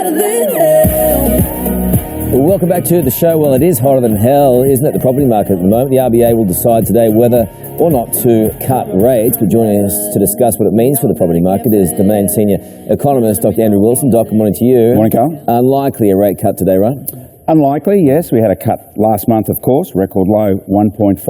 hotter than hell. Well, welcome back to the show. Well, it is hotter than hell, isn't it, the property market at the moment? The RBA will decide today whether or not to cut rates, but joining us to discuss what it means for the property market is Domain Senior Economist, Dr. Andrew Wilson. Doc, good morning to you. Morning, Carl. Unlikely a rate cut today, right? Unlikely, yes. We had a cut last month, of course, record low 1.5%.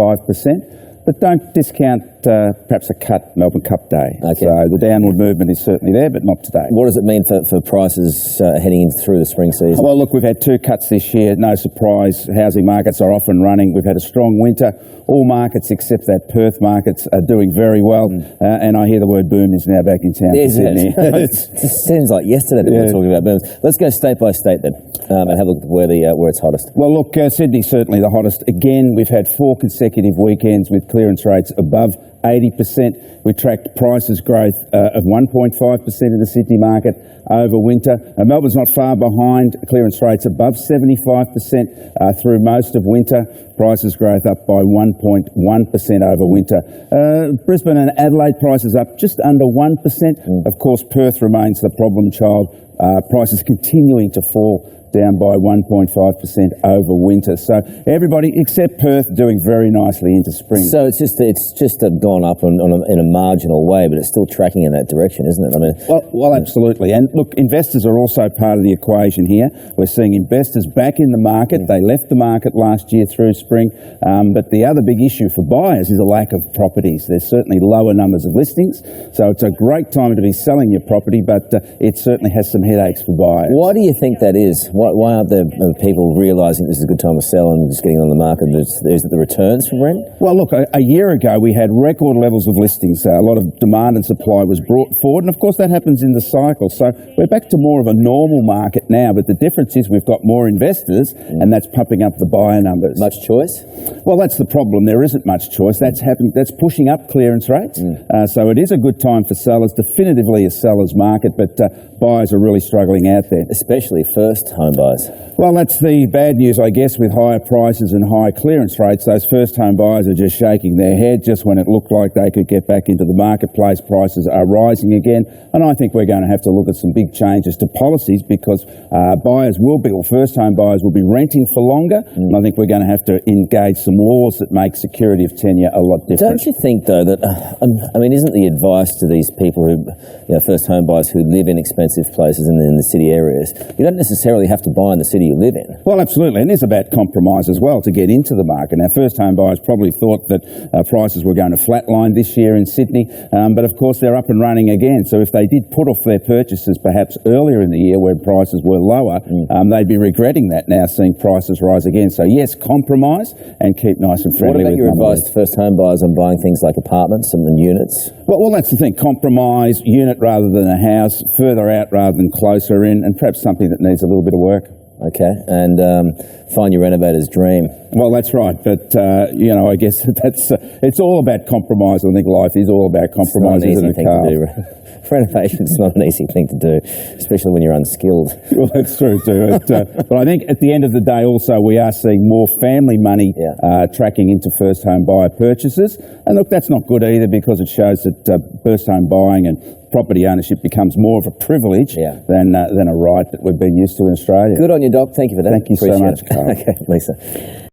But don't discount perhaps a cut Melbourne Cup day. Okay. So the downward movement is certainly there, but not today. What does it mean for prices heading through the spring season? Well, look, we've had 2 cuts this year. No surprise. Housing markets are off and running. We've had a strong winter. All markets except that Perth markets are doing very well. And I hear the word boom is now back in town. Is it? It seems like yesterday that we were talking about booms. Let's go state by state then and have a look at where it's hottest. Well, look, Sydney's certainly the hottest. Again, we've had 4 consecutive weekends with clearance rates above 80%. We tracked prices growth of 1.5% in the Sydney market over winter. Melbourne's not far behind, clearance rates above 75% through most of winter. Prices growth up by 1.1% over winter. Brisbane and Adelaide prices up just under 1%. Of course, Perth remains the problem child. Prices continuing to fall, down by 1.5% over winter. So everybody except Perth doing very nicely into spring. So it's just gone up in a marginal way, but it's still tracking in that direction, isn't it? I mean, well, absolutely. And look, investors are also part of the equation here. We're seeing investors back in the market. They left the market last year through spring. But the other big issue for buyers is a lack of properties. There's certainly lower numbers of listings. So it's a great time to be selling your property, but it certainly has some headaches for buyers. Why do you think that is? Why aren't there people realising this is a good time to sell and just getting on the market? Is it the returns from rent? Well, look, a year ago we had record levels of listings. A lot of demand and supply was brought forward, and of course that happens in the cycle. So we're back to more of a normal market now, but the difference is we've got more investors, and that's pumping up the buyer numbers. Much choice? Well, that's the problem. There isn't much choice. That's pushing up clearance rates. So it is a good time for sellers, definitively a seller's market, but buyers are really struggling out there. Especially first home buyers. Well, that's the bad news, I guess, with higher prices and high clearance rates. Those first home buyers are just shaking their head just when it looked like they could get back into the marketplace. Prices are rising again. And I think we're going to have to look at some big changes to policies because first home buyers will be renting for longer. And I think we're going to have to engage some laws that make security of tenure a lot different. Don't you think, though, that, isn't the advice to these people who, first home buyers who live in expensive places in the city areas, you don't necessarily have to buy in the city you live in? Well, absolutely. And it's about compromise as well to get into the market. Now, first home buyers probably thought that prices were going to flatline this year in Sydney, but of course they're up and running again. So if they did put off their purchases perhaps earlier in the year when prices were lower, they'd be regretting that now, seeing prices rise again. So yes, compromise and keep nice and friendly. What about your advice to first home buyers on buying things like apartments and units? Well, that's the thing. Compromise, unit rather than a house, further out rather than closer in, and perhaps something that needs a little bit of work. Okay, and find your renovator's dream. Well, that's right, but I guess it's all about compromise. I think life is all about compromise, isn't it, Carl? Renovation's not an easy thing to do, especially when you're unskilled. Well, that's true too. But I think at the end of the day also we are seeing more family money tracking into first home buyer purchases. And look, that's not good either because it shows that first home buying and property ownership becomes more of a privilege than a right that we've been used to in Australia. Good on you, Doc. Thank you for that. Thank you so much, Carl. Okay, Lisa.